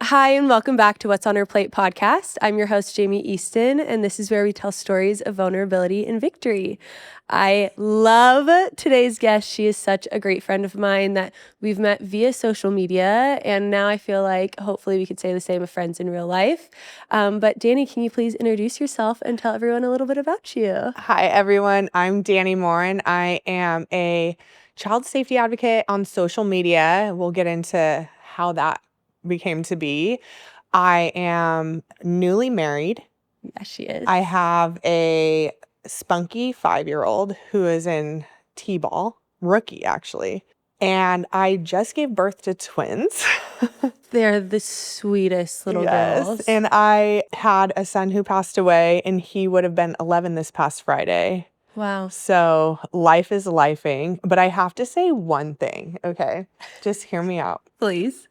Hi, and welcome back to What's on Her Plate podcast. I'm your host, Jamie Easton, and this is where we tell stories of vulnerability and victory. I love today's guest. She is such a great friend of mine that we've met via social media, and now I feel like hopefully we could say the same of friends in real life. But Dani, can you please introduce yourself and tell everyone a little bit about you? Hi, everyone. I'm Dani Morin. I am a child safety advocate on social media. We'll get into how that became to be. I am newly married. Yes, she is. I have a spunky 5-year-old who is in T-ball, rookie actually. And I just gave birth to twins. They're the sweetest little girls. And I had a son who passed away, and he would have been 11 this past Friday. Wow. So life is lifing. But I have to say one thing, okay? Just hear me out. Please.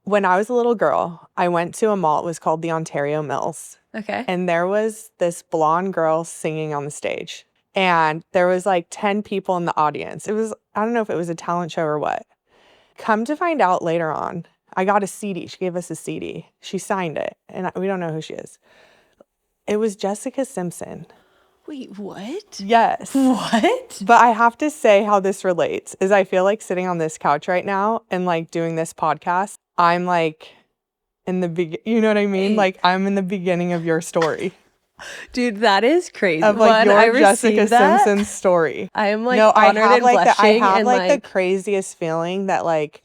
When I was a little girl, I went to a mall. It was called the Ontario Mills. Okay. And there was this blonde girl singing on the stage. And there was like 10 people in the audience. It was, I don't know if it was a talent show or what. Come to find out later on, I got a CD. She gave us a CD. She signed it. And we don't know who she is. It was Jessica Simpson. Wait, what? Yes. What? But I have to say how this relates is I feel like sitting on this couch right now and like doing this podcast, I'm like in the you know what I mean? Like I'm in the beginning of your story. Dude, that is crazy. Of like your Jessica Simpson story. I am like honored and blushing. I have like the craziest feeling that like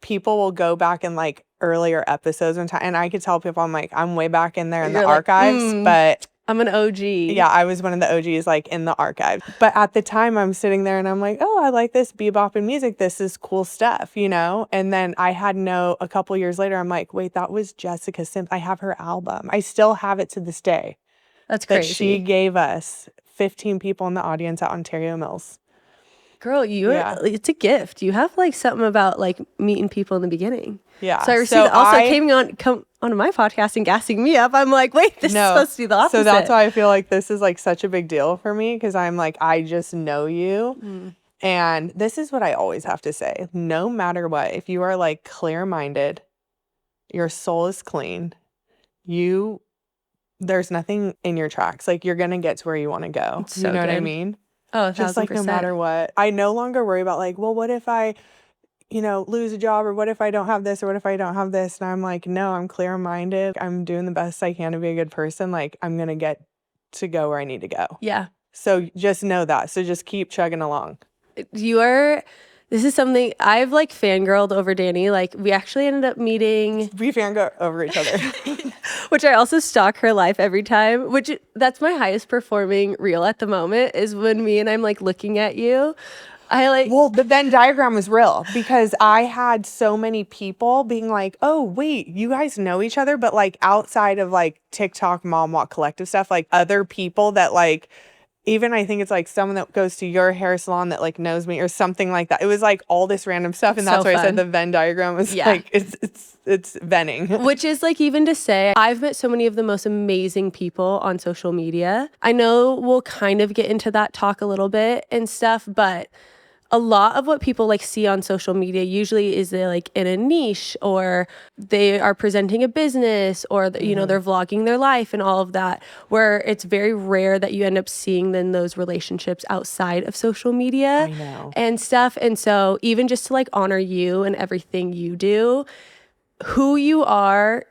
people will go back in like earlier episodes and I could tell people I'm like, I'm way back in there in the archives, but I'm an OG. Yeah, I was one of the OGs like in the archive. But at the time I'm sitting there and I'm like, oh, I like this bebop and music. This is cool stuff, you know? And then a couple years later, I'm like, wait, that was Jessica Simpson. I have her album. I still have it to this day. That's crazy. That she gave us 15 people in the audience at Ontario Mills. Girl, it's a gift. You have like something about like meeting people in the beginning. Yeah. So I received come onto my podcast and gassing me up. I'm like, wait, this is supposed to be the opposite. So that's why I feel like this is like such a big deal for me because I'm like, I just know you. And this is what I always have to say. No matter what, if you are like clear-minded, your soul is clean, there's nothing in your tracks. Like you're going to get to where you want to go. So you know what I mean? Oh, just like no matter what. I no longer worry about like, well, what if I, lose a job or what if I don't have this or what if I don't have this? And I'm like, no, I'm clear-minded. I'm doing the best I can to be a good person. Like I'm going to get to go where I need to go. Yeah. So just know that. So just keep chugging along. This is something I've like fangirled over Dani. Like we actually ended up meeting. We fangirl over each other. Which I also stalk her life every time, that's my highest performing reel at the moment is when I'm like looking at you. Well, the Venn diagram was real because I had so many people being like, oh, wait, you guys know each other. But like outside of like TikTok, Mom Walk Collective stuff, like other people that like, even I think it's like someone that goes to your hair salon that like knows me or something like that. It was like all this random stuff. And that's why I said the Venn diagram was like, it's venning. Which is like even to say, I've met so many of the most amazing people on social media. I know we'll kind of get into that talk a little bit and stuff, but a lot of what people like see on social media usually is they're like in a niche or they are presenting a business or they're vlogging their life and all of that, where it's very rare that you end up seeing then those relationships outside of social media and stuff. And so even just to like honor you and everything you do, who you are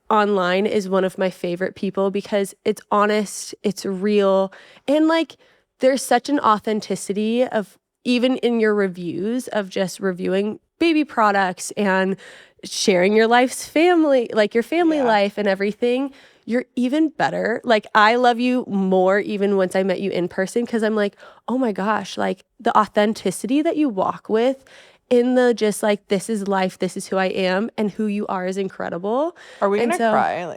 online is one of my favorite people because it's honest, it's real, and like there's such an authenticity of even in your reviews of just reviewing baby products and sharing your life's family, like your family life and everything, you're even better. Like I love you more even once I met you in person because I'm like, oh my gosh, like the authenticity that you walk with in the just like, this is life, this is who I am, and who you are is incredible. Are we gonna cry?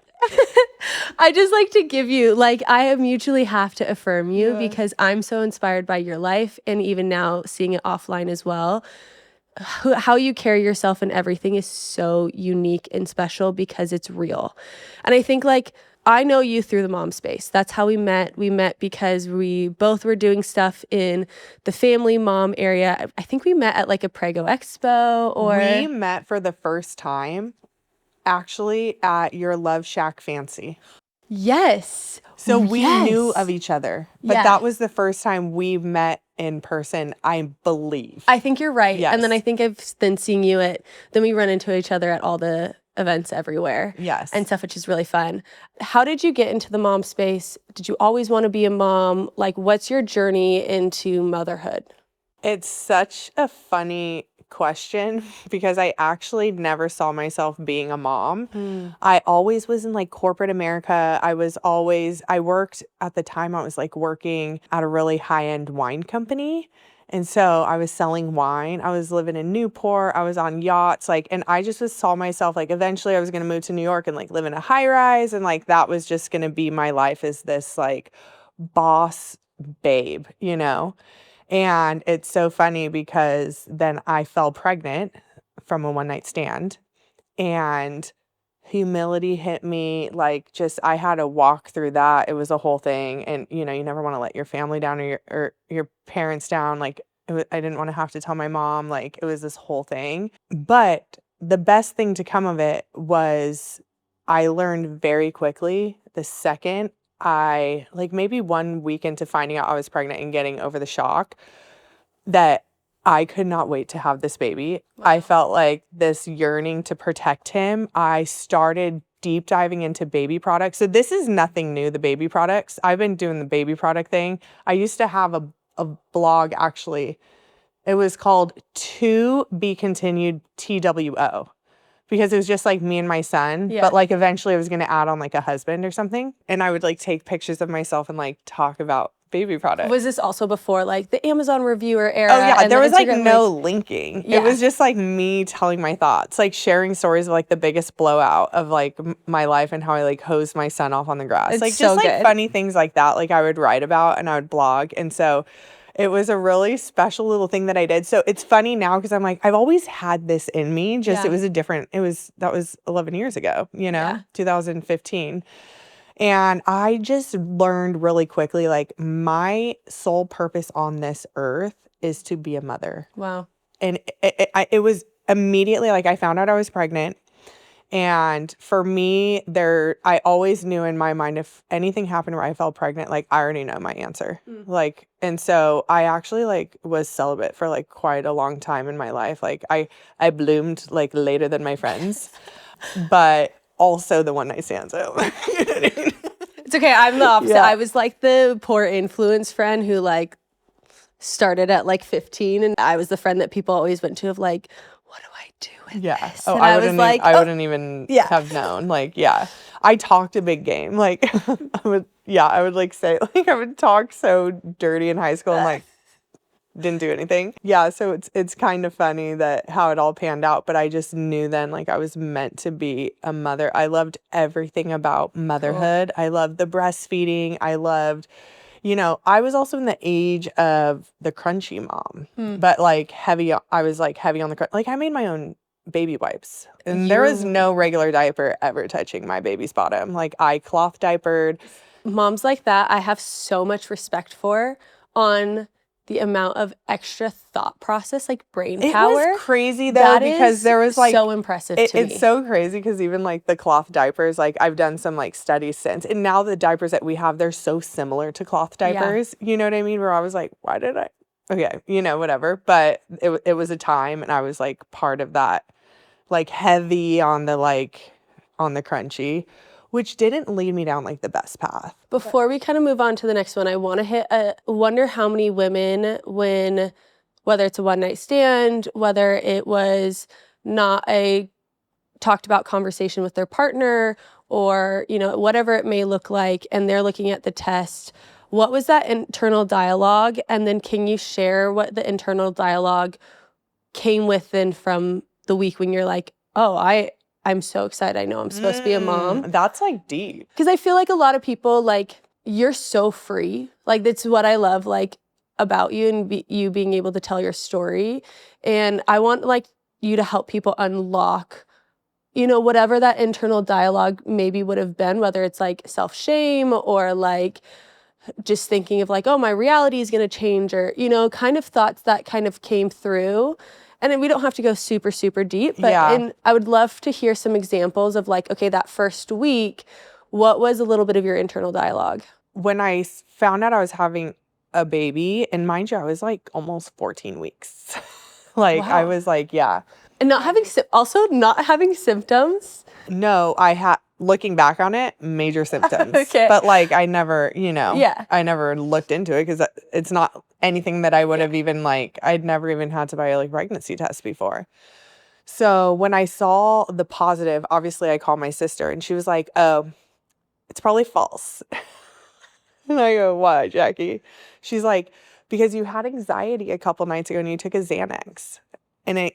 I just like to give you, like, I mutually have to affirm you because I'm so inspired by your life and even now seeing it offline as well. How you carry yourself and everything is so unique and special because it's real. And I think like, I know you through the mom space. That's how we met. We met because we both were doing stuff in the family mom area. I think we met at like a Prego Expo We met for the first time actually at your Love Shack Fancy. Yes. So we knew of Yes. each other, but Yeah. that was the first time we met in person, I believe. I think you're right. Yes. And then I think I've been seeing you then we run into each other at all the events everywhere. Yes. And stuff, which is really fun. How did you get into the mom space? Did you always want to be a mom? Like, what's your journey into motherhood? It's such a funny question because I actually never saw myself being a mom. I always was in like corporate America. I worked at the time, I was like working at a really high-end wine company. And so I was selling wine. I was living in Newport. I was on yachts. And I just saw myself like eventually I was going to move to New York and like live in a high rise. And like that was just going to be my life as this like boss babe, And it's so funny because then I fell pregnant from a one night stand and humility hit me. I had to walk through that. It was a whole thing. And, you never want to let your family down or your parents down. I didn't want to have to tell my mom. It was this whole thing. But the best thing to come of it was I learned very quickly the second maybe 1 week into finding out I was pregnant and getting over the shock that I could not wait to have this baby. Wow. I felt like this yearning to protect him. I started deep diving into baby products. So this is nothing new, the baby products. I've been doing the baby product thing. I used to have a blog actually. It was called To Be Continued TWO. Because it was just like me and my son, but eventually I was going to add on a husband or something. And I would take pictures of myself and talk about baby products. Was this also before the Amazon reviewer era? Oh yeah, and there was Instagram, no linking. Yeah. It was just me telling my thoughts, sharing stories of the biggest blowout of my life and how I hosed my son off on the grass. It's so good. Funny things like that I would write about and I would blog. And so it was a really special little thing that I did. So it's funny now because I'm I've always had this in me. Just that was 11 years ago, 2015. And I just learned really quickly, my sole purpose on this earth is to be a mother. Wow. And it was immediately I found out I was pregnant. And for me, I always knew in my mind if anything happened where I fell pregnant, I already know my answer. And so I actually was celibate for quite a long time in my life. I bloomed later than my friends, but also the one night stands. So you know what I mean? It's okay. I'm the opposite. Yeah. I was the poor influence friend who started at 15, and I was the friend that people always went to of what do I do with this? Oh, and I wouldn't even have known. I talked a big game. I would say I would talk so dirty in high school and didn't do anything. Yeah, so it's kind of funny that how it all panned out, but I just knew then I was meant to be a mother. I loved everything about motherhood. Cool. I loved the breastfeeding. I loved I was also in the age of the crunchy mom, but heavy. I was heavy on the crunch. I made my own baby wipes, and there was no regular diaper ever touching my baby's bottom. I cloth diapered. Moms like that, I have so much respect for on the amount of extra thought process, brain power. It was crazy though, because there was so impressive to me. It's so crazy because even the cloth diapers, I've done some studies since, and now the diapers that we have, they're so similar to cloth diapers. Yeah. You know what I mean? Where I was why did I? Okay, whatever. But it was a time, and I was part of that, heavy on the on the crunchy, which didn't lead me down the best path. Before we kind of move on to the next one, I want to wonder how many women, whether it's a one night stand, whether it was not a talked about conversation with their partner, or whatever it may look like, and they're looking at the test, what was that internal dialogue? And then can you share what the internal dialogue came within from the week when you're oh, I'm so excited. I know I'm supposed to be a mom. That's deep. Because I feel a lot of people, you're so free. That's what I love, about you and you being able to tell your story. And I want, you to help people unlock, whatever that internal dialogue maybe would have been, whether it's self-shame or just thinking of oh, my reality is going to change, or, kind of thoughts that kind of came through. And then we don't have to go super, super deep, but Yeah. I would love to hear some examples of like, okay, that first week, what was a little bit of your internal dialogue? When I found out I was having a baby, and mind you, I was like almost 14 weeks. Like, I Wow. was like, yeah. And not having, also not having symptoms. No, I had, looking back on it, major symptoms. Okay. But like, I never, Yeah. I never looked into it because it's not anything that I would have even like, I'd never even had to buy a like pregnancy test before. So when I saw the positive, obviously I called my sister and she was like, oh, it's probably false. And I go, why, Jackie? She's like, because you had anxiety a couple nights ago and you took a Xanax. And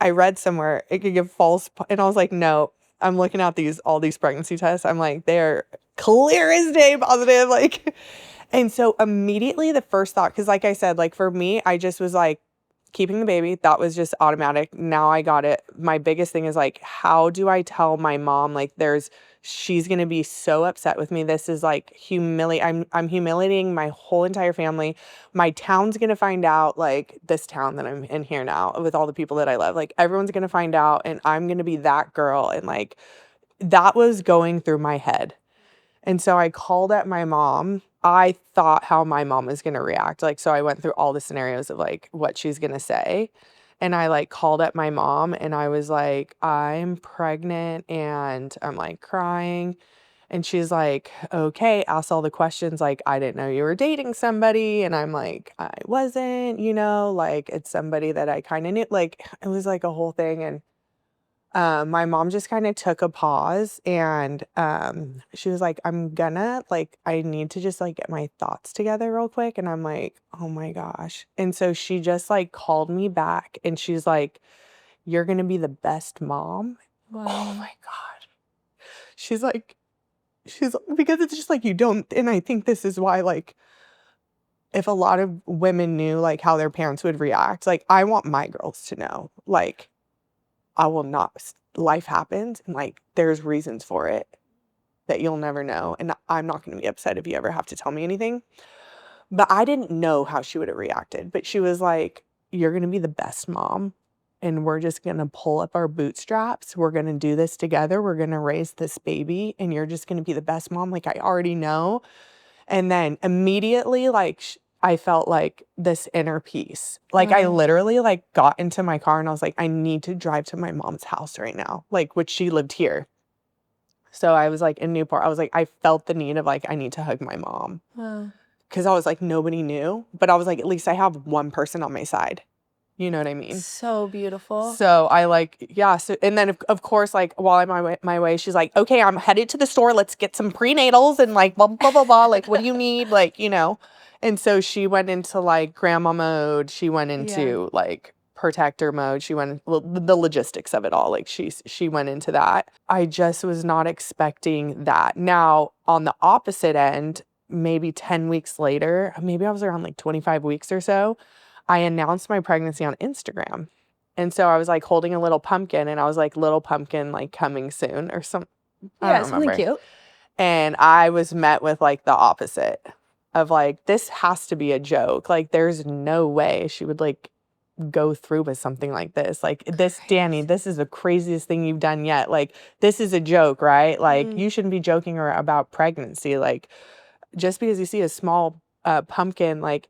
I read somewhere it could give false, and I was like, no, I'm looking at all these pregnancy tests. I'm like, they're clear as day positive. Like, and so immediately the first thought, because like I said, like for me, I just was like, keeping the baby, that was just automatic. Now I got it. My biggest thing is like, how do I tell my mom, like she's going to be so upset with me. This is like I'm humiliating my whole entire family. My town's going to find out, like this town that I'm in here now with all the people that I love, like everyone's going to find out and I'm going to be that girl. And like, that was going through my head. And so I called at my mom. I thought how my mom was going to react. Like, so I went through all the scenarios of like what she's going to say. And I like called at my mom and I was like, I'm pregnant and I'm like crying. And she's like, okay, ask all the questions. Like, I didn't know you were dating somebody. And I'm like, I wasn't, like it's somebody that I kind of knew. Like, it was like a whole thing. And my mom just kind of took a pause and she was like, I need to just like get my thoughts together real quick. And I'm like, oh my gosh. And so she just like called me back and she's like, you're going to be the best mom. Wow. Oh my God. She's because it's just like you don't. And I think this is why, like, if a lot of women knew like how their parents would react, like I want my girls to know, like, I will not, life happens and like there's reasons for it that you'll never know. And I'm not going to be upset if you ever have to tell me anything. But I didn't know how she would have reacted. But she was like, you're going to be the best mom. And we're just going to pull up our bootstraps. We're going to do this together. We're going to raise this baby. And you're just going to be the best mom. Like I already know. And then immediately, like, I felt like this inner peace. Like I literally like got into my car and I was like, I need to drive to my mom's house right now. Like, which she lived here. So I was like in Newport. I was like, I felt the need of like, I need to hug my mom. Wow. Cause I was like, nobody knew. But I was like, at least I have one person on my side. You know what I mean? So beautiful. So I like, yeah. So, and then of course, like while I'm on my way, she's like, okay, I'm headed to the store. Let's get some prenatals and like, blah, blah, blah, blah. Like, what do you need? Like, And so she went into like grandma mode. She went into like protector mode. She went the logistics of it all. Like she went into that. I just was not expecting that. Now on the opposite end, maybe 10 weeks later, maybe I was around like 25 weeks or so, I announced my pregnancy on Instagram. And so I was like holding a little pumpkin and I was like, little pumpkin, like coming soon or something. Yeah, something cute. And I was met with like the opposite of like, this has to be a joke. Like, there's no way she would like go through with something like this. Like, this, Dani, this is the craziest thing you've done yet. Like, this is a joke, right? Like, you shouldn't be joking about pregnancy. Like, just because you see a small pumpkin like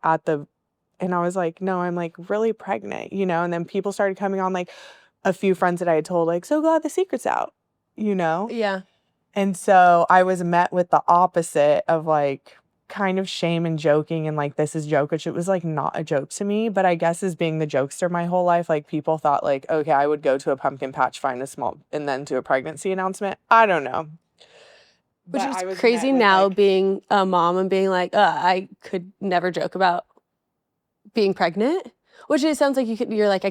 and I was like, no, I'm like really pregnant, And then people started coming on, like a few friends that I had told, like, so glad the secret's out, Yeah. And so I was met with the opposite of like kind of shame and joking and like, this is joke, which it was like not a joke to me. But I guess as being the jokester my whole life, like people thought like, okay, I would go to a pumpkin patch, find a small, and then do a pregnancy announcement. I don't know. Which is crazy now, like, being a mom and being like, I could never joke about being pregnant. Which it sounds like you're like,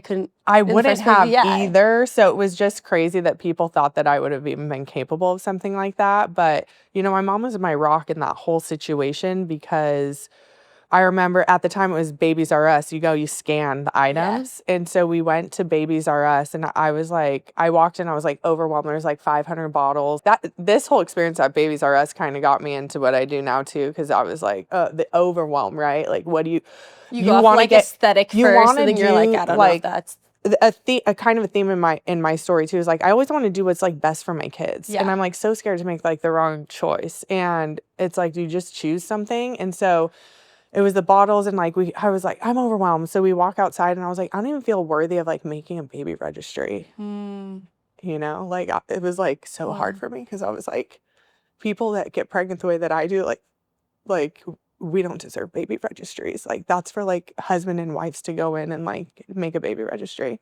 I wouldn't have either. So it was just crazy that people thought that I would have even been capable of something like that. But, my mom was my rock in that whole situation because I remember at the time it was Babies R Us. You scan the items. Yeah. And so we went to Babies R Us and I was like, I walked in, I was like overwhelmed. There's like 500 bottles. This whole experience at Babies R Us kind of got me into what I do now too. Cause I was like, the overwhelm, right? Like, what do you go off like aesthetic first and then you're like, I don't know if that's a kind of a theme in my story too is like I always want to do what's like best for my kids, and I'm like so scared to make like the wrong choice. And it's like, do you just choose something? And so it was the bottles, and like I was like, I'm overwhelmed. So we walk outside, and I was like, I don't even feel worthy of like making a baby registry. You know, like it was like so hard for me because I was like, people that get pregnant the way that I do, like we don't deserve baby registries. Like that's for like husband and wives to go in and like make a baby registry.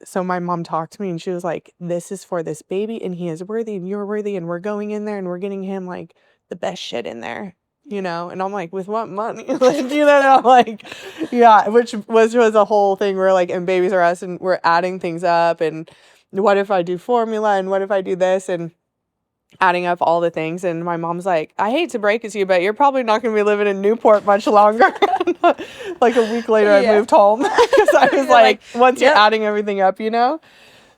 So my mom talked to me, and she was like, this is for this baby, and he is worthy, and you're worthy, and we're going in there and we're getting him like the best shit in there, you know? And I'm like, with what money? Like, you know, and I'm like, yeah, which was a whole thing where like, and Babies R Us, and we're adding things up, and what if I do formula, and what if I do this, and adding up all the things. And my mom's like, I hate to break it to you, but you're probably not going to be living in Newport much longer. Like a week later, I moved home because I was like, once you're adding everything up, you know?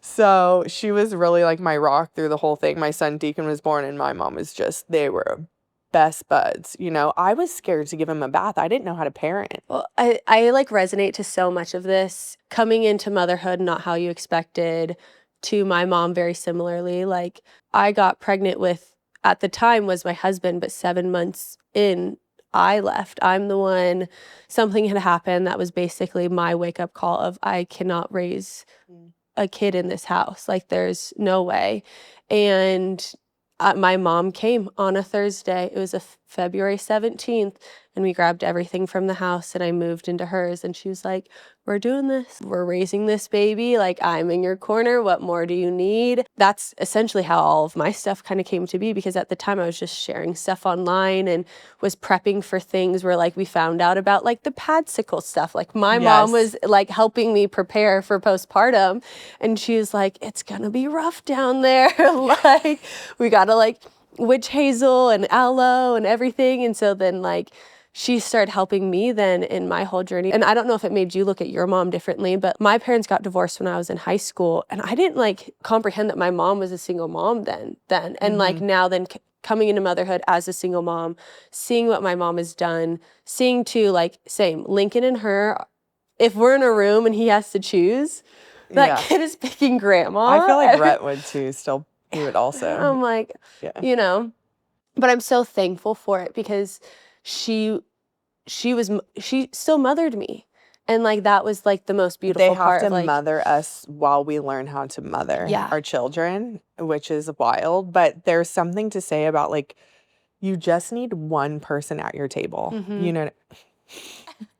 So she was really like my rock through the whole thing. My son Deacon was born, and my mom was just, they were best buds. You know, I was scared to give him a bath. I didn't know how to parent. Well, I like resonate to so much of this. Coming into motherhood, not how you expected, to my mom very similarly. Like I got pregnant with, at the time was my husband, but 7 months in, I left. I'm the one, something had happened that was basically my wake up call of I cannot raise a kid in this house. Like there's no way. And my mom came on a Thursday. It was a February 17th, and we grabbed everything from the house, and I moved into hers. And she was like, we're doing this. We're raising this baby. Like, I'm in your corner. What more do you need? That's essentially how all of my stuff kind of came to be, because at the time I was just sharing stuff online and was prepping for things where like we found out about like the padsicle stuff. Like my mom was like helping me prepare for postpartum, and she was like, it's gonna be rough down there. Like we gotta like witch hazel and aloe and everything. And so then like she started helping me then in my whole journey. And I don't know if it made you look at your mom differently, but my parents got divorced when I was in high school, and I didn't like comprehend that my mom was a single mom then. And like now then coming into motherhood as a single mom, seeing what my mom has done, seeing too, like same, Lincoln and her, if we're in a room and he has to choose, that kid is picking grandma. I feel like Rhett would too, still, he would also. I'm like, you know, but I'm so thankful for it because she still mothered me. And like, that was like the most beautiful part. They have to like, mother us while we learn how to mother our children, which is wild. But there's something to say about like, you just need one person at your table. You know,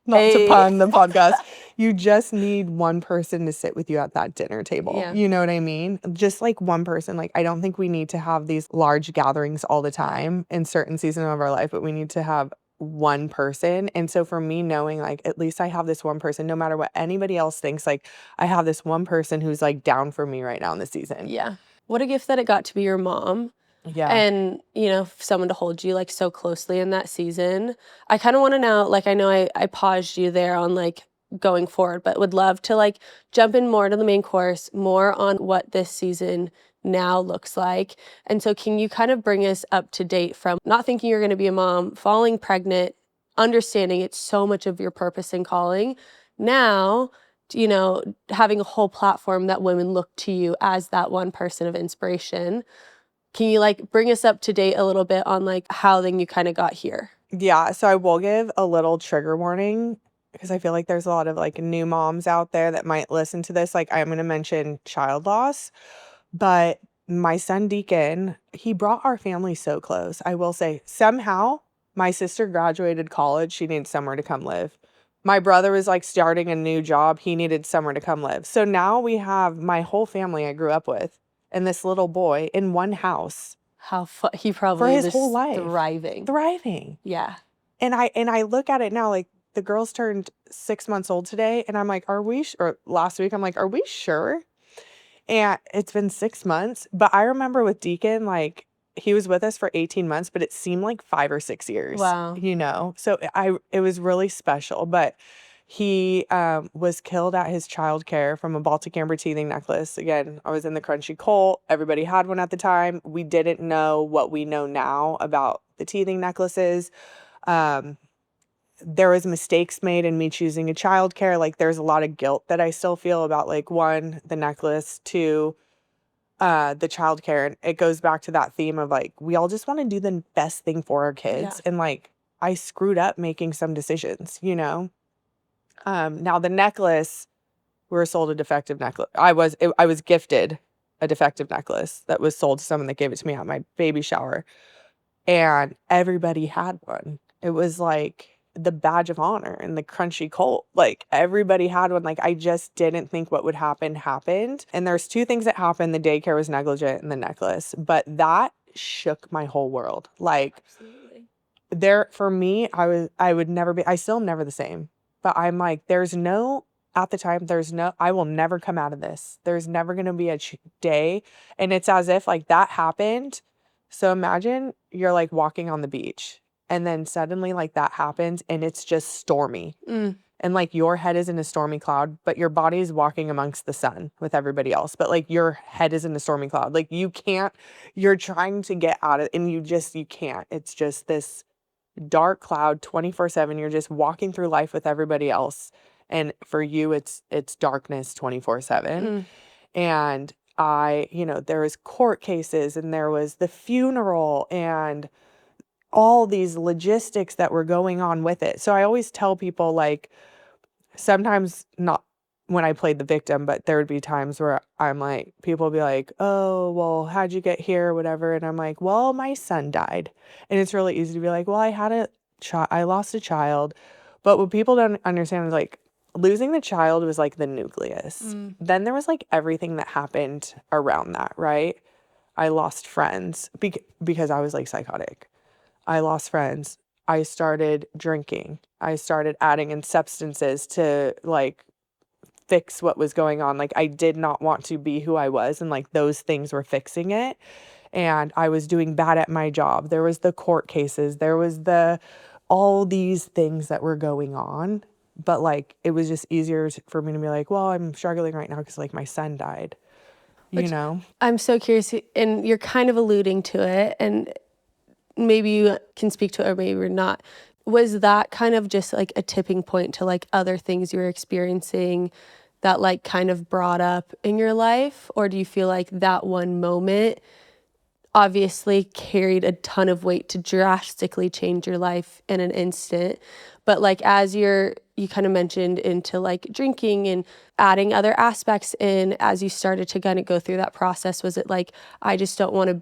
not to pun the podcast. You just need one person to sit with you at that dinner table. You know what I mean? Just like one person. Like, I don't think we need to have these large gatherings all the time in certain seasons of our life, but we need to have one person. And so for me, knowing like at least I have this one person, no matter what anybody else thinks, like I have this one person who's like down for me right now in the season. Yeah. What a gift that it got to be your mom. Yeah. And, you know, someone to hold you like so closely in that season. I kind of want to know, like, I know I paused you there on like going forward, but would love to like jump in more to the main course, more on what this season now looks like. And so can you kind of bring us up to date from not thinking you're going to be a mom, falling pregnant, understanding it's so much of your purpose and calling, now, you know, having a whole platform that women look to you as that one person of inspiration. Can you like bring us up to date a little bit on like how then you kind of got here? Yeah, so I will give a little trigger warning because I feel like there's a lot of like new moms out there that might listen to this. Like I'm going to mention child loss, but my son Deacon, he brought our family so close. I will say somehow my sister graduated college. She needed somewhere to come live. My brother was like starting a new job. He needed somewhere to come live. So now we have my whole family I grew up with and this little boy in one house. How he probably for his was whole life thriving. Yeah. And I look at it now, like the girls turned 6 months old today, and I'm like, are we or last week I'm like, are we sure? And it's been 6 months, but I remember with Deacon, like he was with us for 18 months, but it seemed like 5 or 6 years. Wow. You know, so it was really special. But he was killed at his childcare from a Baltic amber teething necklace. Again, I was in the crunchy cult. Everybody had one at the time. We didn't know what we know now about the teething necklaces. there was mistakes made in me choosing a childcare. Like there's a lot of guilt that I still feel about like one, the necklace, two, the childcare. And it goes back to that theme of like, we all just want to do the best thing for our kids. And like, I screwed up making some decisions, you know? Now the necklace, we were sold a defective necklace. I was gifted a defective necklace that was sold to someone that gave it to me at my baby shower. And everybody had one. It was like the badge of honor and the crunchy colt. Like everybody had one. Like I just didn't think what would happen happened. And there's two things that happened. The daycare was negligent and the necklace. But that shook my whole world. Like Absolutely. there for me, I would never be, I still am never the same. But I'm like, at the time, I will never come out of this. There's never going to be a day. And it's as if like that happened. So imagine you're like walking on the beach and then suddenly like that happens and it's just stormy. And like your head is in a stormy cloud, but your body is walking amongst the sun with everybody else. But like your head is in a stormy cloud. Like you're trying to get out of it and you can't. It's just this dark cloud 24/7. You're just walking through life with everybody else. And for you, it's darkness 24/7. And there was court cases and there was the funeral and all these logistics that were going on with it. So I always tell people like, sometimes not when I played the victim, but there would be times where I'm like, people would be like, oh, well, how'd you get here or whatever? And I'm like, well, my son died. And it's really easy to be like, well, I lost a child. But what people don't understand is like, losing the child was like the nucleus. Then there was like everything that happened around that, right? I lost friends because I was like psychotic. I lost friends. I started drinking. I started adding in substances to like fix what was going on. Like I did not want to be who I was, and like those things were fixing it. And I was doing bad at my job. There was the court cases. There was all these things that were going on. But like it was just easier for me to be like, well, I'm struggling right now because like my son died. I'm so curious, and you're kind of alluding to it, and maybe you can speak to it or maybe not. Was that kind of just like a tipping point to like other things you were experiencing that like kind of brought up in your life? Or do you feel like that one moment obviously carried a ton of weight to drastically change your life in an instant? But like as you kind of mentioned into like drinking and adding other aspects in, as you started to kind of go through that process, was it like, I just don't want to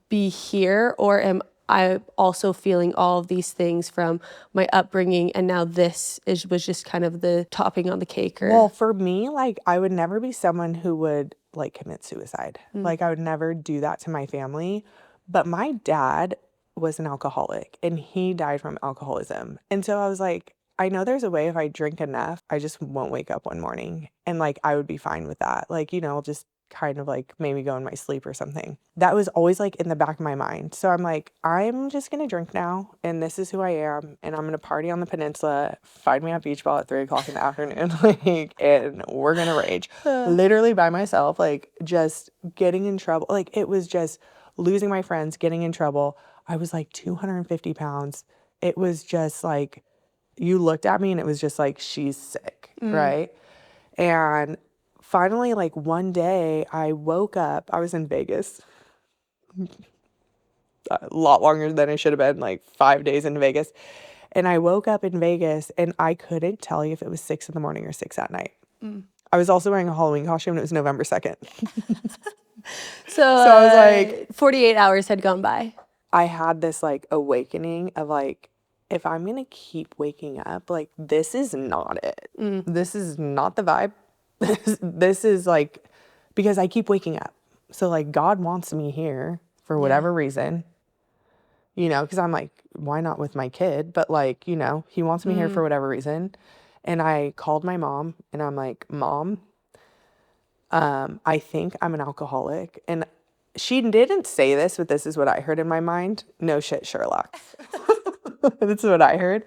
be here, or am I also feeling all of these things from my upbringing, and now was just kind of the topping on the cake? Well, for me, like I would never be someone who would like commit suicide. Like I would never do that to my family. But my dad was an alcoholic and he died from alcoholism. And so I was like, I know there's a way if I drink enough, I just won't wake up one morning and like I would be fine with that. Like, just kind of like maybe go in my sleep or something. That was always like in the back of my mind. So I'm like, I'm just gonna drink now and this is who I am, and I'm gonna party on the peninsula, find me at beach ball at 3:00 in the afternoon, like, and we're gonna rage. Literally by myself, like just getting in trouble. Like it was just losing my friends, getting in trouble. I was like 250 pounds. It was just like, you looked at me and it was just like, she's sick, right? And finally, like one day I woke up, I was in Vegas, a lot longer than I should have been, like 5 days in Vegas. And I woke up in Vegas and I couldn't tell you if it was 6 a.m. or 6 at night. I was also wearing a Halloween costume and it was November 2nd. So I was like, 48 hours had gone by. I had this like awakening of like, if I'm going to keep waking up, like this is not it. This is not the vibe. This is like, because I keep waking up. So like God wants me here for whatever reason, because I'm like, why not with my kid? But like, he wants me here for whatever reason. And I called my mom and I'm like, Mom, I think I'm an alcoholic. And she didn't say this, but this is what I heard in my mind. No shit, Sherlock. That's what I heard.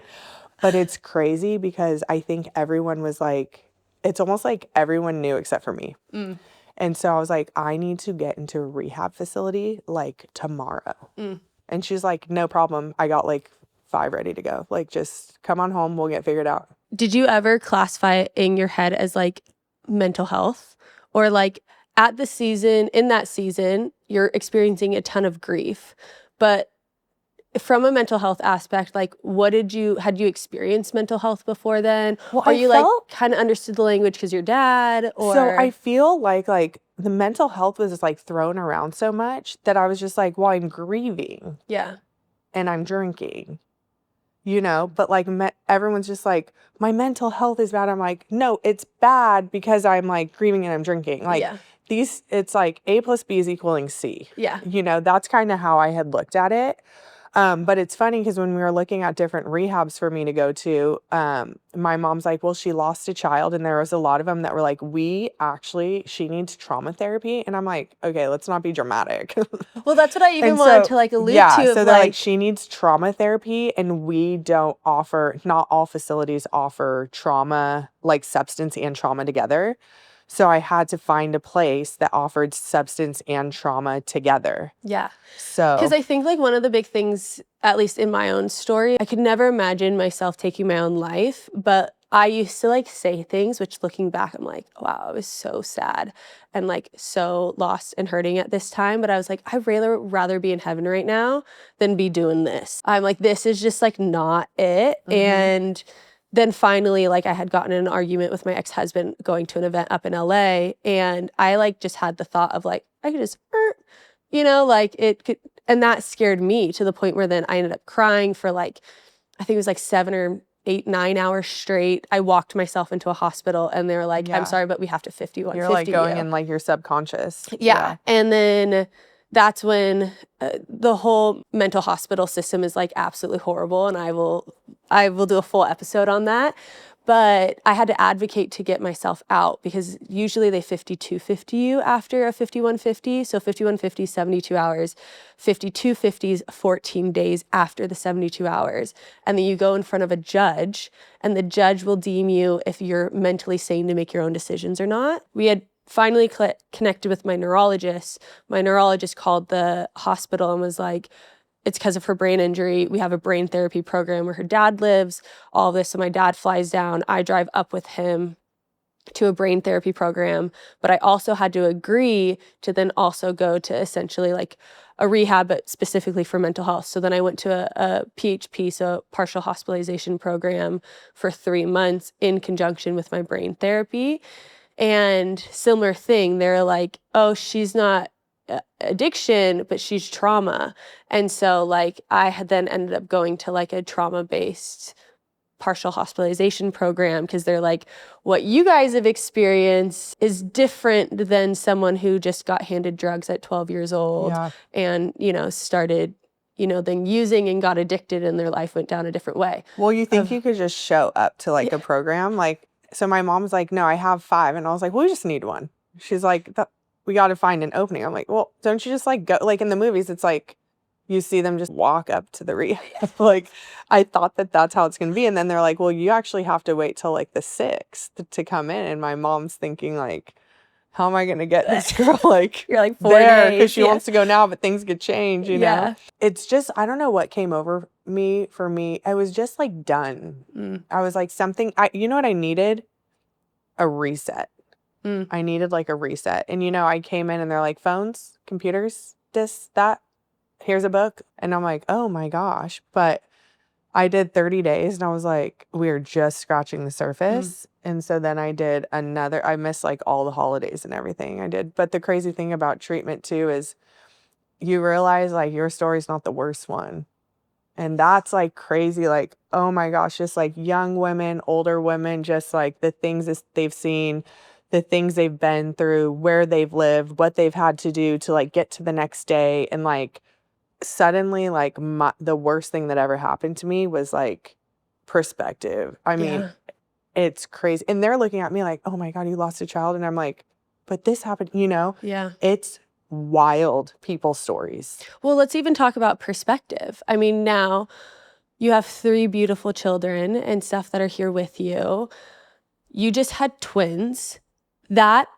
But it's crazy because I think everyone was like, it's almost like everyone knew except for me. And so I was like, I need to get into a rehab facility like tomorrow. And she's like, no problem. I got like 5 ready to go. Like, just come on home. We'll get figured out. Did you ever classify it in your head as like mental health, or like in that season, you're experiencing a ton of grief, but from a mental health aspect, like had you experienced mental health before then? Well, or you like kind of understood the language because your dad, or? So I feel like the mental health was just like thrown around so much that I was just like, well, I'm grieving. Yeah. And I'm drinking, but like everyone's just like, my mental health is bad. I'm like, no, it's bad because I'm like grieving and I'm drinking. Like it's like A plus B is equaling C. Yeah. That's kind of how I had looked at it. But it's funny because when we were looking at different rehabs for me to go to, my mom's like, well, she lost a child. And there was a lot of them that were like, she needs trauma therapy. And I'm like, okay, let's not be dramatic. Well, that's what I even wanted to like allude to. So they're like, she needs trauma therapy. And not all facilities offer trauma, like substance and trauma together. So I had to find a place that offered substance and trauma together. Yeah. So, because I think like one of the big things, at least in my own story, I could never imagine myself taking my own life, but I used to like say things, which looking back, I'm like, wow, I was so sad and like so lost and hurting at this time. But I was like, I'd rather be in heaven right now than be doing this. I'm like, this is just like not it. Mm-hmm. And then finally, like I had gotten in an argument with my ex-husband going to an event up in LA, and I like just had the thought of like, I could just, like it could, and that scared me to the point where then I ended up crying for like, I think it was like 7 or 8, 9 hours straight. I walked myself into a hospital and they were like, I'm sorry, but we have to 5150 You're like going in like your subconscious. Yeah. And then that's when the whole mental hospital system is like absolutely horrible. And I will do a full episode on that. But I had to advocate to get myself out because usually they 5250 you after a 5150. So 5150 is 72 hours, 5250 is 14 days after the 72 hours. And then you go in front of a judge and the judge will deem you if you're mentally sane to make your own decisions or not. We had finally connected with my neurologist. My neurologist called the hospital and was like, it's because of her brain injury. We have a brain therapy program where her dad lives, all this. So my dad flies down. I drive up with him to a brain therapy program. But I also had to agree to then also go to essentially like a rehab, but specifically for mental health. So then I went to a PHP, so partial hospitalization program for 3 months in conjunction with my brain therapy. And similar thing, they're like, oh, she's not addiction, but she's trauma. And so like I had then ended up going to like a trauma-based partial hospitalization program because they're like, what you guys have experienced is different than someone who just got handed drugs at 12 years old and, started, then using and got addicted and their life went down a different way. Well, you think you could just show up to like a program? Like, so my mom's like, no, I have 5. And I was like, well, we just need one. She's like, we got to find an opening. I'm like, well, don't you just like go, like in the movies, it's like you see them just walk up to the rehab. Like, I thought that that's how it's going to be. And then they're like, well, you actually have to wait till like the 6th to come in. And my mom's thinking like, how am I going to get this girl like you're like 4 there? days Because she wants to go now, but things could change, you know? It's just, I don't know what came over me for me. I was just like done. I was like you know what I needed? A reset. I needed like a reset. And I came in and they're like, phones, computers, this, that, here's a book. And I'm like, oh my gosh. But I did 30 days and I was like, we're just scratching the surface. And so then I did I missed like all the holidays and everything I did. But the crazy thing about treatment too is you realize like your story's not the worst one. And that's like crazy. Like, oh my gosh, just like young women, older women, just like the things that they've seen, the things they've been through, where they've lived, what they've had to do to like get to the next day. And like suddenly like the worst thing that ever happened to me was like perspective. I mean, it's crazy. And they're looking at me like, oh my God, you lost a child. And I'm like, but this happened, Yeah. It's wild people stories. Well, let's even talk about perspective. I mean, now you have 3 beautiful children and stuff that are here with you. You just had twins. That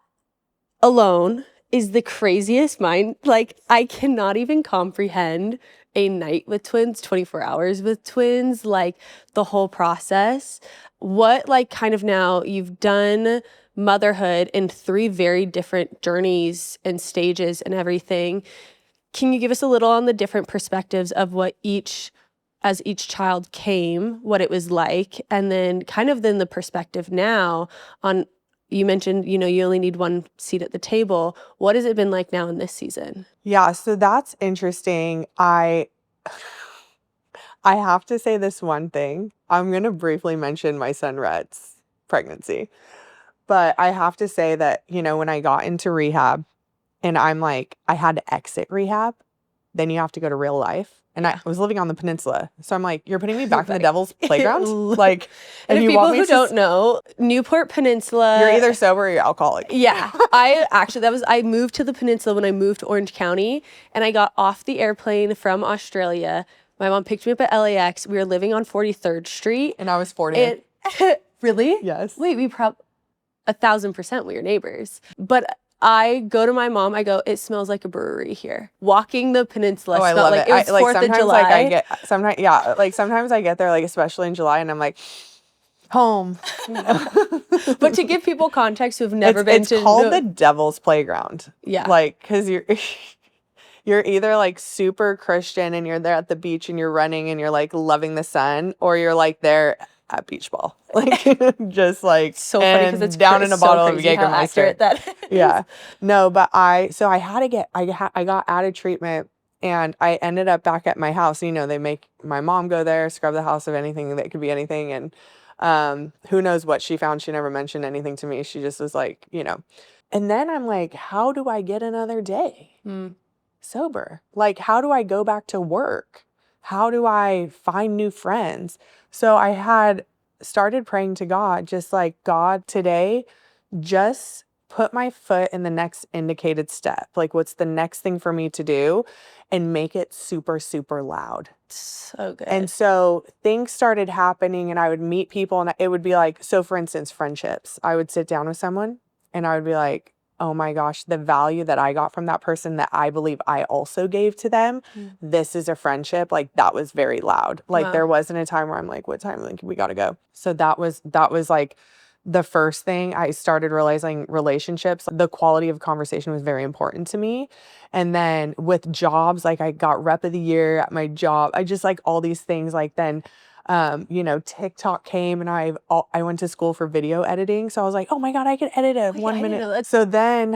alone is the craziest mind. Like, I cannot even comprehend a night with twins, 24 hours with twins, like the whole process. What, like, kind of now you've done motherhood in 3 very different journeys and stages and everything. Can you give us a little on the different perspectives of what as each child came, what it was like, and then kind of then the perspective now on, you mentioned, you only need one seat at the table. What has it been like now in this season? Yeah, so that's interesting. I have to say this one thing. I'm going to briefly mention my son Rhett's pregnancy. But I have to say that, when I got into rehab and I'm like, I had to exit rehab, then you have to go to real life. And I was living on the peninsula. So I'm like, you're putting me back in the devil's playground? Like, and if you people want me who to don't know, Newport Peninsula. You're either sober or you're alcoholic. Yeah. I moved to the peninsula when I moved to Orange County, and I got off the airplane from Australia. My mom picked me up at LAX. We were living on 43rd Street. And I was 40. Really? Yes. Wait, 1,000% we were neighbors. But I go to my mom, I go, it smells like a brewery here. Walking the peninsula. Oh, I love like it. it was 4th of July. Sometimes I get there, like, especially in July, and I'm like, home. But to give people context who've never been to... It's called the devil's playground. Yeah. Like, because you're either like super Christian and you're there at the beach and you're running and you're like loving the sun, or you're like there at beach ball, like just like so funny because it's down in a bottle of Jägermeister. That Yeah, no, but I got out of treatment and I ended up back at my house. They make my mom go there, scrub the house of anything that could be anything, and who knows what she found. She never mentioned anything to me. She just was like, And then I'm like, how do I get another day sober? Like, how do I go back to work? How do I find new friends? So I had started praying to God, just like, God, today, just put my foot in the next indicated step. Like, what's the next thing for me to do? And make it super, super loud. So good. And so things started happening and I would meet people and it would be like, so for instance, friendships. I would sit down with someone and I would be like, oh my gosh, the value that I got from that person that I believe I also gave to them. This is a friendship. Like, that was very loud. Like, Wow. There wasn't a time where I'm like, what time? Like, we got to go. So that was like the first thing. I started realizing relationships, the quality of conversation was very important to me. And then with jobs, like, I got rep of the year at my job. I just like all these things. Like, then TikTok came and I went to school for video editing. So I was like, oh my God, I could edit a 1 minute. So then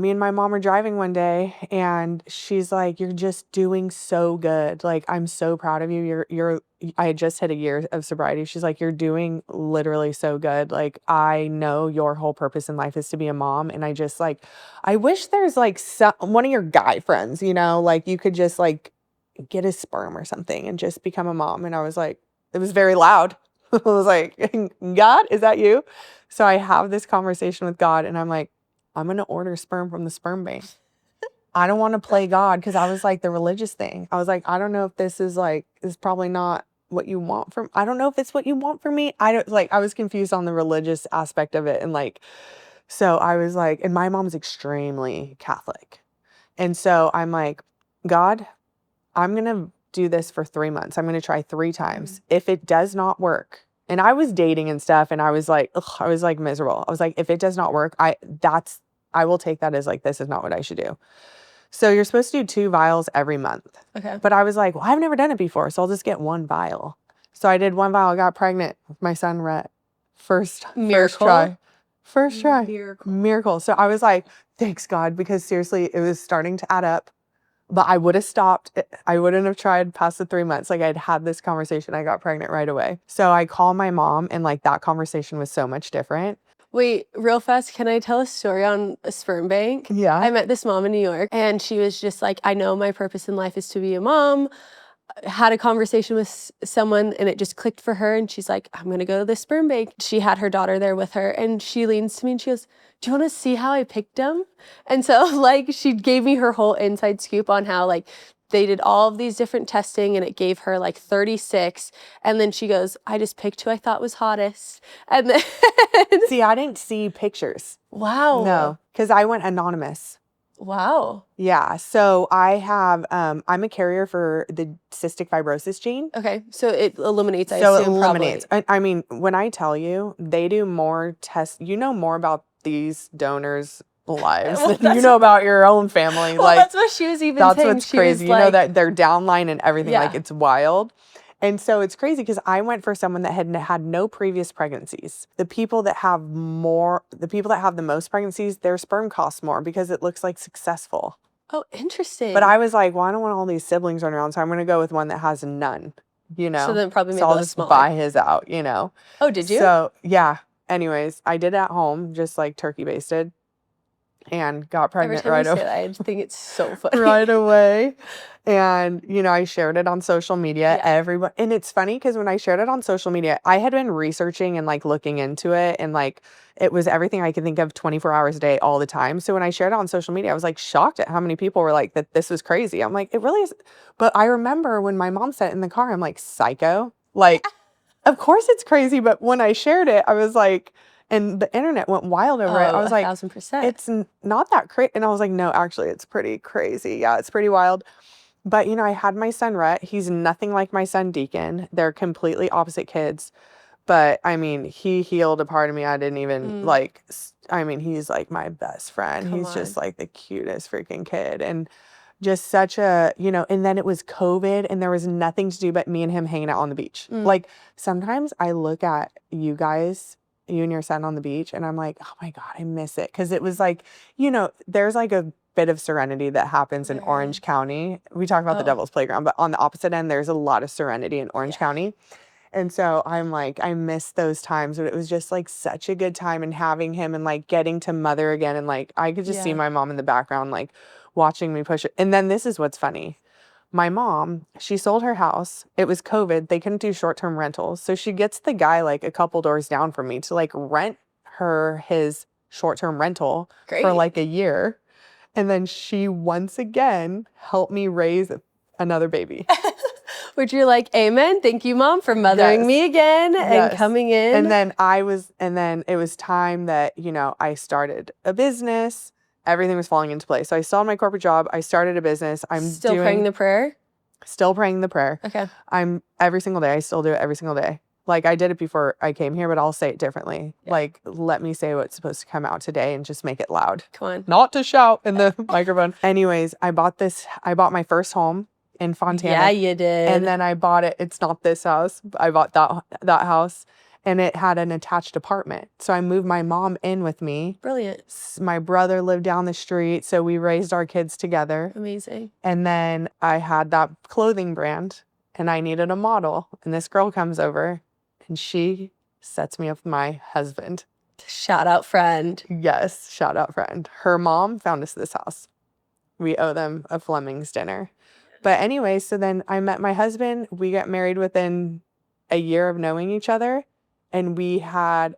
me and my mom were driving one day and she's like, you're just doing so good. Like, I'm so proud of you. I had just hit a year of sobriety. She's like, you're doing literally so good. Like, I know your whole purpose in life is to be a mom. And I just like, I wish there's like one of your guy friends, like you could just like get a sperm or something and just become a mom. And I was like, it was very loud. I was like, God, is that you? So I have this conversation with God and I'm like, I'm going to order sperm from the sperm bank. I don't want to play God because I was like the religious thing. I was like, I don't know if this is probably not what you want from, I don't know if it's what you want from me. I was confused on the religious aspect of it. And like, so I was like, and my mom's extremely Catholic. And so I'm like, God, I'm going to do this for 3 months. I'm going to try 3 times. If it does not work, and I was dating and stuff, and I was like, miserable. I was like, if it does not work, I will take that as like, this is not what I should do. So you're supposed to do 2 vials every month. Okay. But I was like, well, I've never done it before, so I'll just get 1 vial. So I did 1 vial. I got pregnant with my son, Rhett. First try. Miracle. So I was like, thanks God, because seriously, it was starting to add up. But I would have stopped. I wouldn't have tried past the 3 months. Like, I'd had this conversation. I got pregnant right away. So I called my mom and like that conversation was so much different. Wait, real fast, can I tell a story on a sperm bank? Yeah. I met this mom in New York and she was just like, I know my purpose in life is to be a mom. Had a conversation with someone and it just clicked for her and she's like, I'm gonna go to the sperm bank. She had her daughter there with her and she leans to me and she goes, do you want to see how I picked them? And so like she gave me her whole inside scoop on how like they did all of these different testing and it gave her like 36. And then she goes, I just picked who I thought was hottest. And then see, I didn't see pictures. Wow. No, because I went anonymous. Wow. Yeah. So I'm a carrier for the cystic fibrosis gene. Okay. So it eliminates, I So it assume, eliminates. probably. I mean, when I tell you, they do more tests, you know more about these donors' lives Well, than you know about your own family. well, Like, that's what she was even that's saying. what's She was crazy. You know, like, that their downline and everything, like, yeah. it's wild. And so it's crazy because I went for someone that had no previous pregnancies. The people that have the most pregnancies, their sperm costs more because it looks like successful. Oh, interesting. But I was like, well, I don't want all these siblings running around, so I'm going to go with one that has none, you know? So then probably So made I'll less just smaller. buy his out, you know? Oh, did you? So, yeah. Anyways, I did it at home, just like turkey basted, and got Every pregnant time you say that, I think it's so funny. right away. And, you know, I shared it on social media. Yeah. Everyone, and it's funny because when I shared it on social media, I had been researching and like looking into it, and like it was everything I could think of 24 hours a day, all the time. So when I shared it on social media, I was like shocked at how many people were like, that this was crazy. I'm like, it really is. But I remember when my mom said it in the car, I'm like, psycho. Like, of course it's crazy. But when I shared it, I was like, and the internet went wild over it. I Oh, was like, 1,000%. it's not that crazy. And I was like, no, actually, it's pretty crazy. Yeah, it's pretty wild. But, you know, I had my son Rhett. He's nothing like my son Deacon. They're completely opposite kids. But I mean, he healed a part of me I didn't even like. I mean, he's like my best friend. Come He's just on. like the cutest freaking kid. And just such a, you know, and then it was COVID and there was nothing to do but me and him hanging out on the beach. Like, sometimes I look at you guys, you and your son on the beach, and I'm like, oh my God, I miss it. Cause it was like, you know, there's like a bit of serenity that happens in There Orange is. County. We talk about the Oh, Devil's Playground, but on the opposite end, there's a lot of serenity in Orange yeah. County. And so I'm like, I miss those times, but it was just like such a good time, and having him and like getting to mother again. And like, I could just see Yeah. my mom in the background, like watching me push it. And then this is what's funny. My mom, she sold her house. It was COVID. They couldn't do short-term rentals. So she gets the guy like a couple doors down from me to like rent her his short-term rental for Great. like a year. And then she once again helped me raise another baby. Which you're like, amen. Thank you, Mom, for mothering Yes. me again and Yes. coming in. And then it was time that, you know, I started a business. Everything was falling into place. So I still had my corporate job. I started a business. Still praying the prayer? Still praying the prayer. Okay. I'm every single day. I still do it every single day. Like, I did it before I came here, but I'll say it differently. Yeah. Like, let me say what's supposed to come out today and just make it loud. Come on. Not to shout in the microphone. Anyways, I bought my first home in Fontana. Yeah, you did. And then I bought it. It's not this house. I bought that house, and it had an attached apartment. So I moved my mom in with me. Brilliant. My brother lived down the street, so we raised our kids together. Amazing. And then I had that clothing brand, and I needed a model. And this girl comes over, and she sets me up with my husband. Shout out, friend. Yes, shout out, friend. Her mom found us this house. We owe them a Fleming's dinner. But anyway, so then I met my husband. We got married within a year of knowing each other, and we had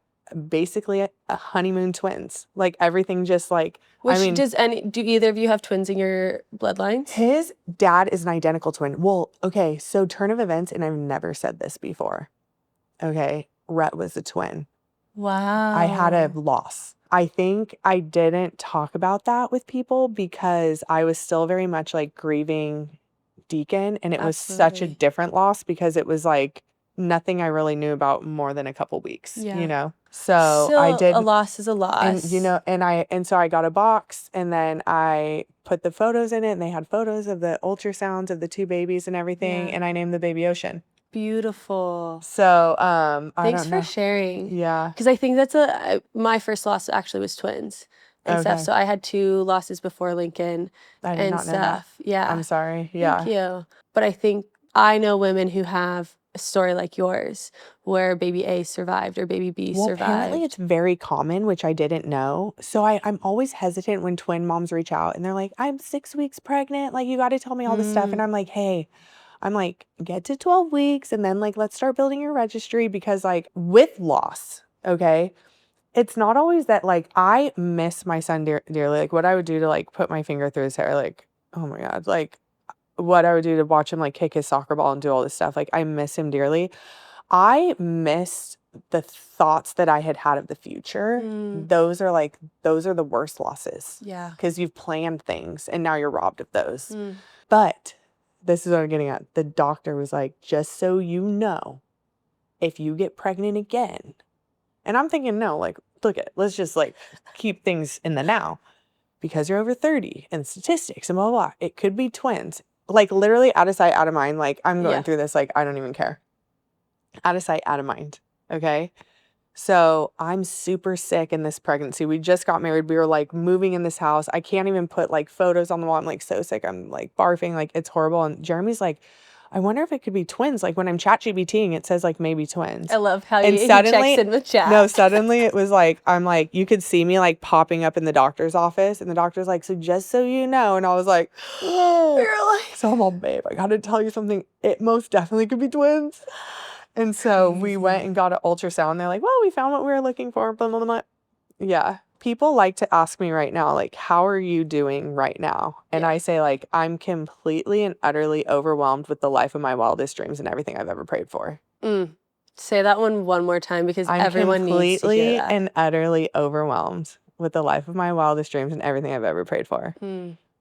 basically a honeymoon twins. Like, everything just like, Which I mean, do either of you have twins in your bloodlines? his dad is an identical twin. Well, okay, so turn of events, and I've never said this before. Okay, Rhett was a twin. Wow. I had a loss. I think I didn't talk about that with people because I was still very much like grieving Deacon, and it was such a Absolutely. different loss because it was like nothing I really knew about more than a couple weeks, Yeah. you know? So Still, I did, a loss is a loss. and you know, and so I got a box, and then I put the photos in it, and they had photos of the ultrasounds of the two babies and everything, Yeah. and I named the baby Ocean. Beautiful. So, I Thanks don't for know. sharing. Yeah. Because I think that's my first loss actually was twins and stuff. Okay. So I had 2 losses before Lincoln I did and not know that. stuff. Yeah. I'm sorry. Yeah. Thank you. But I think I know women who have a story like yours where baby A survived or baby B Well, survived. apparently it's very common, which I didn't know. So I'm always hesitant when twin moms reach out and they're like, I'm 6 weeks pregnant. Like, you got to tell me all this stuff. And I'm like, hey, I'm like, get to 12 weeks and then like, let's start building your registry, because like with loss, okay, it's not always that. Like, I miss my son dearly. Like, what I would do to like put my finger through his hair, like, oh my God, like what I would do to watch him like kick his soccer ball and do all this stuff. Like, I miss him dearly. I missed the thoughts that I had of the future, those are the worst losses. Yeah. Because you've planned things and now you're robbed of those. But this is what I'm getting at. The doctor was like, just so you know, if you get pregnant again, and I'm thinking, no, like, let's just like keep things in the now, because you're over 30 and statistics and blah, blah, blah. It could be twins. Like literally out of sight, out of mind. Like I'm going through this, like, I don't even care. Out of sight, out of mind. Okay. So I'm super sick in this pregnancy. We just got married. We were like moving in this house. I can't even put like photos on the wall. I'm like so sick. I'm like barfing. Like it's horrible. And Jeremy's like, I wonder if it could be twins. Like when I'm chat GBTing, it says like maybe twins. I love how and he suddenly, checks in with chat. No, suddenly it was like, I'm like, you could see me like popping up in the doctor's office, and the doctor's like, so just so you know. And I was like, whoa. So I'm all, babe, I got to tell you something. It most definitely could be twins. And so we went and got an ultrasound. They're like, well, we found what we were looking for. Blah, blah, blah. Yeah. People like to ask me right now, like, how are you doing right now? And I say, like, I'm completely and utterly overwhelmed with the life of my wildest dreams and everything I've ever prayed for. Say that one more time, because everyone needs to hear that. I'm completely and utterly overwhelmed with the life of my wildest dreams and everything I've ever prayed for.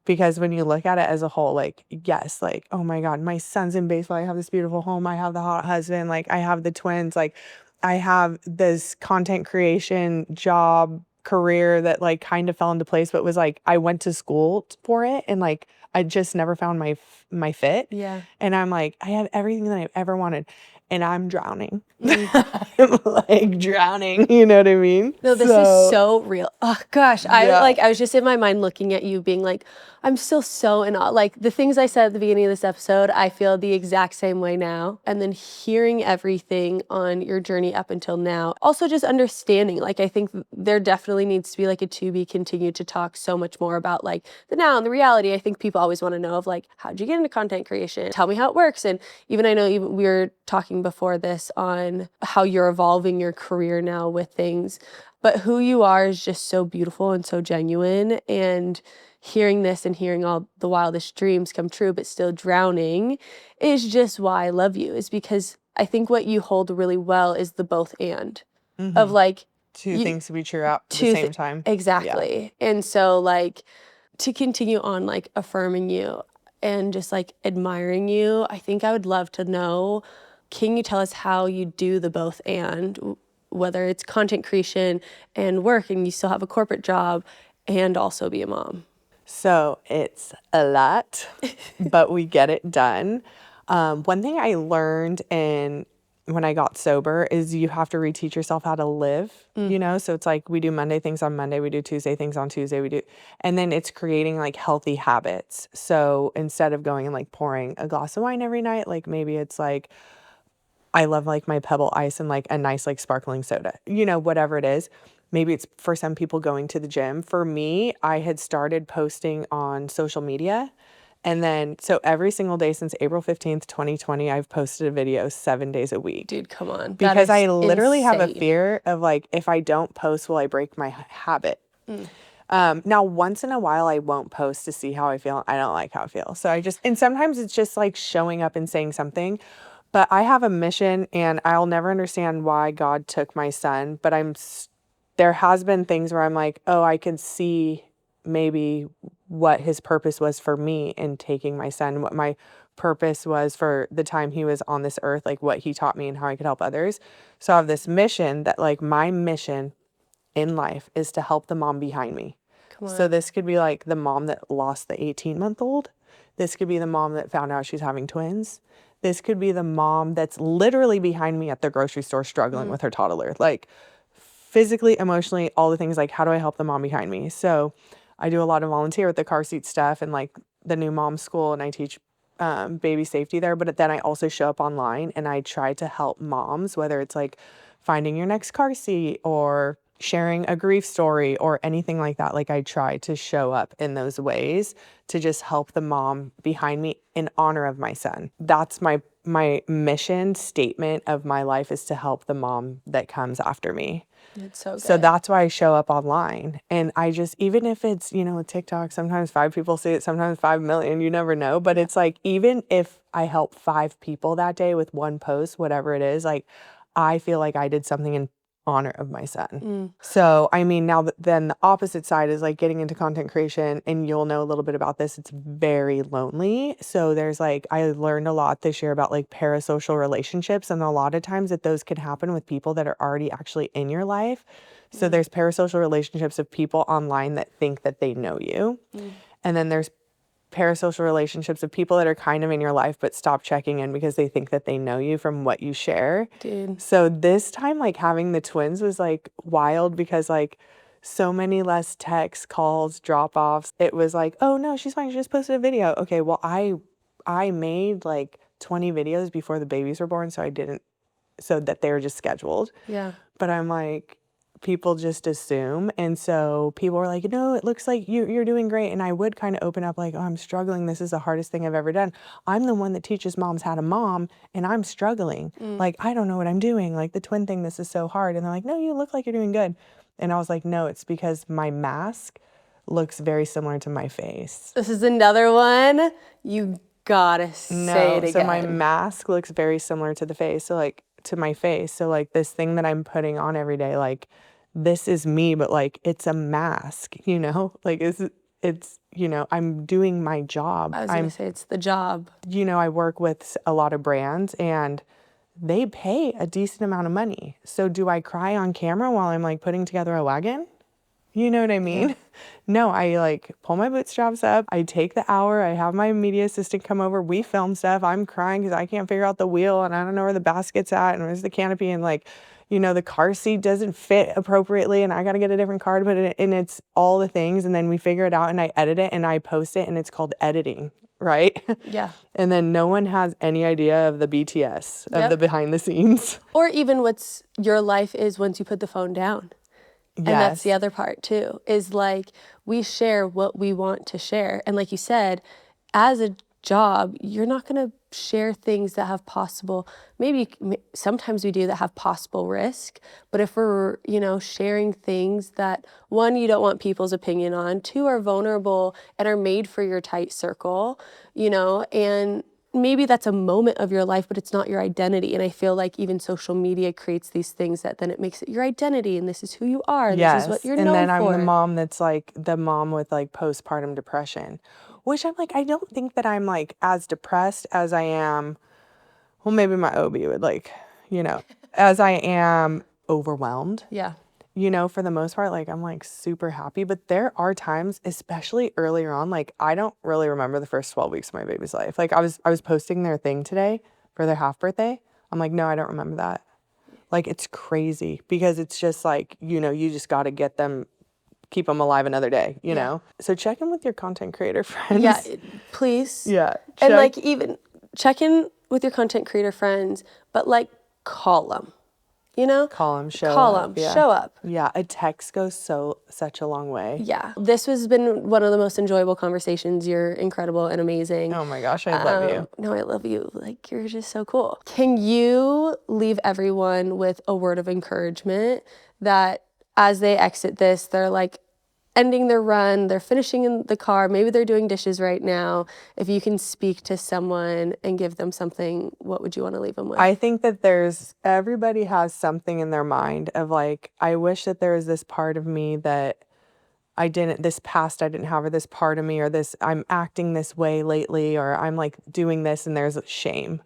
Because when you look at it as a whole, like, yes, like, oh my God, my son's in baseball. I have this beautiful home. I have the hot husband. Like, I have the twins. Like, I have this content creation job career that like kind of fell into place, but was like, I went to school for it, and like, I just never found my fit. Yeah. And I'm like, I have everything that I've ever wanted, and I'm drowning. I'm like drowning, you know what I mean? No, this is so real. Oh gosh. I was just in my mind looking at you being like, I'm still so in awe. Like the things I said at the beginning of this episode, I feel the exact same way now. And then hearing everything on your journey up until now. Also just understanding, like, I think there definitely needs to be like a to be continued to talk so much more about like the now and the reality. I think people always want to know of like, how'd you get into content creation? Tell me how it works. And even I know we were talking before this on how you're evolving your career now with things, but who you are is just so beautiful and so genuine. And hearing this and hearing all the wildest dreams come true, but still drowning, is just why I love you, is because I think what you hold really well is the both and of like two things to be true at the same time. Exactly. Yeah. And so like to continue on like affirming you and just like admiring you, I think I would love to know, can you tell us how you do the both and, whether it's content creation and work and you still have a corporate job and also be a mom? So it's a lot, but we get it done. One thing I learned when I got sober is you have to reteach yourself how to live, you know? So it's like we do Monday things on Monday, we do Tuesday things on Tuesday, and then it's creating like healthy habits. So instead of going and like pouring a glass of wine every night, like maybe it's like, I love like my Pebble Ice and like a nice like sparkling soda, you know, whatever it is. Maybe it's for some people going to the gym. For me, I had started posting on social media. And then, so every single day since April 15th, 2020, I've posted a video 7 days a week. Dude, come on. Because I literally have a fear of like, if I don't post, will I break my habit? Now, once in a while, I won't post to see how I feel. I don't like how I feel. So and sometimes it's just like showing up and saying something. But I have a mission, and I'll never understand why God took my son. But there has been things where I'm like, oh, I could see maybe what his purpose was for me in taking my son, what my purpose was for the time he was on this earth, like what he taught me and how I could help others. So I have this mission that like my mission in life is to help the mom behind me. So this could be like the mom that lost the 18-month-old. This could be the mom that found out she's having twins. This could be the mom that's literally behind me at the grocery store struggling with her toddler. Like physically, emotionally, all the things, like how do I help the mom behind me? So I do a lot of volunteer with the car seat stuff and like the new mom school, and I teach baby safety there. But then I also show up online and I try to help moms, whether it's like finding your next car seat or sharing a grief story or anything like that. Like I try to show up in those ways to just help the mom behind me in honor of my son. That's my mission statement of my life, is to help the mom that comes after me. It's so good. So that's why I show up online. And I just, even if it's, you know, TikTok, sometimes 5 people see it, sometimes 5 million, you never know. But it's like, even if I help 5 people that day with one post, whatever it is, like I feel like I did something in honor of my son. So, I mean, now then the opposite side is like getting into content creation, and you'll know a little bit about this. It's very lonely. So there's like, I learned a lot this year about like parasocial relationships, and a lot of times that those could happen with people that are already actually in your life. So there's parasocial relationships of people online that think that they know you. And then there's parasocial relationships of people that are kind of in your life but stop checking in because they think that they know you from what you share. Dude. So this time, like, having the twins was like wild because like so many less texts, calls, drop-offs. It was like, oh no, she's fine, she just posted a video. Okay, well, I made like 20 videos before the babies were born, so that they were just scheduled. Yeah. But I'm like, people just assume. And so people were like, no, it looks like you're doing great. And I would kind of open up like, oh, I'm struggling. This is the hardest thing I've ever done. I'm the one that teaches moms how to mom, and I'm struggling. Like, I don't know what I'm doing. Like the twin thing, this is so hard. And they're like, no, you look like you're doing good. And I was like, no, it's because my mask looks very similar to my face. This is another one. You gotta say it again. So my mask looks very similar to the face. So like, to my face. So like this thing that I'm putting on every day, like this is me, but like it's a mask, you know, like it's, you know, I'm doing my job. I was going to say it's the job. You know, I work with a lot of brands and they pay a decent amount of money. So do I cry on camera while I'm like putting together a wagon? You know what I mean? Yeah. No, I like pull my bootstraps up. I take the hour. I have my media assistant come over. We film stuff. I'm crying because I can't figure out the wheel and I don't know where the basket's at and where's the canopy, and like, you know, the car seat doesn't fit appropriately and I got to get a different car to put it in. It's all the things. And then we figure it out and I edit it and I post it, and it's called editing, right? Yeah. And then no one has any idea of the BTS, of the behind the scenes. Or even what's your life is once you put the phone down. Yes. And that's the other part too, is like we share what we want to share. And like you said, as a job, you're not going to share things that have possible, maybe sometimes we do, that have possible risk. But if we're, you know, sharing things that, one, you don't want people's opinion on, two, are vulnerable and are made for your tight circle, you know, and maybe that's a moment of your life, but it's not your identity. And I feel like even social media creates these things that then it makes it your identity, and this is who you are, and this is what you're known for. And then I'm the mom that's like the mom with like postpartum depression, which I'm like, I don't think that I'm like as depressed as I am. Well, maybe my OB would like, you know, as I am overwhelmed. Yeah. You know, for the most part, like I'm like super happy, but there are times, especially earlier on, like I don't really remember the first 12 weeks of my baby's life. Like I was posting their thing today for their half birthday. I'm like, no, I don't remember that. Like it's crazy because it's just like, you know, you just got to get them, keep them alive another day, you know? So check in with your content creator friends. Yeah, please. Yeah. And like even check in with your content creator friends, but like call them. You know? Call them, show up. Show up. Yeah, a text goes such a long way. Yeah. This has been one of the most enjoyable conversations. You're incredible and amazing. Oh my gosh, I love you. No, I love you. Like, you're just so cool. Can you leave everyone with a word of encouragement that as they exit this, they're like ending their run, they're finishing in the car, maybe they're doing dishes right now. If you can speak to someone and give them something, what would you want to leave them with? I think that everybody has something in their mind of like, I wish that there was this part of me that this past I didn't have, or this part of me, or this, I'm acting this way lately, or I'm like doing this and there's shame.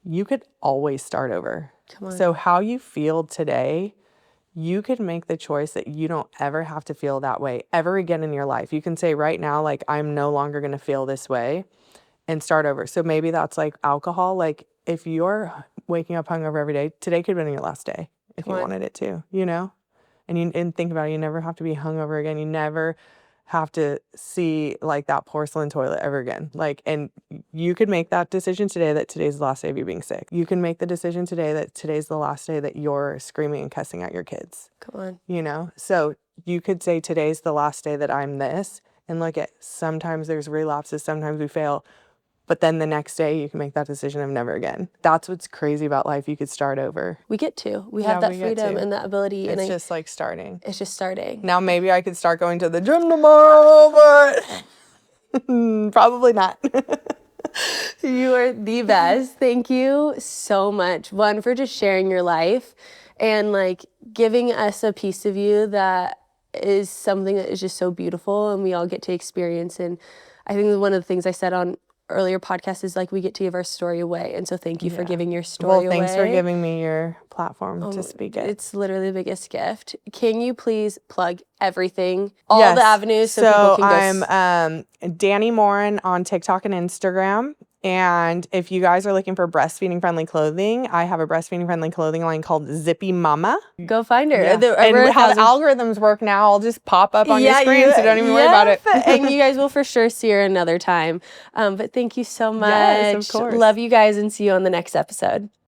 You could always start over. Come on. So how you feel today, you could make the choice that you don't ever have to feel that way ever again in your life. You can say right now, like, I'm no longer going to feel this way, and start over. So maybe that's like alcohol. Like if you're waking up hungover every day, today could have been your last day if you wanted it to, you know? And think about it, you never have to be hungover again. You never have to see like that porcelain toilet ever again. Like, and you could make that decision today that today's the last day of you being sick. You can make the decision today that today's the last day that you're screaming and cussing at your kids. Come on. You know? So you could say today's the last day that I'm this, and look at, sometimes there's relapses, sometimes we fail, but then the next day you can make that decision of never again. That's what's crazy about life. You could start over. We get to. We have that freedom and that ability. It's just like starting. It's just starting. Now maybe I could start going to the gym tomorrow, but probably not. You are the best. Thank you so much. One, for just sharing your life and like giving us a piece of you that is something that is just so beautiful and we all get to experience. And I think one of the things I said on earlier podcasts is like we get to give our story away. And so thank you for giving your story away. Well, thanks for giving me your platform to speak it. It's literally the biggest gift. Can you please plug everything, all the avenues so people can go? I'm Dani Morin on TikTok and Instagram. And if you guys are looking for breastfeeding friendly clothing, I have a breastfeeding friendly clothing line called Zippy Mama. Go find her. Yeah. And how the algorithms work now, I'll just pop up on your screen, so don't even worry about it. And you guys will for sure see her another time. But thank you so much. Yes, of course. Love you guys and see you on the next episode.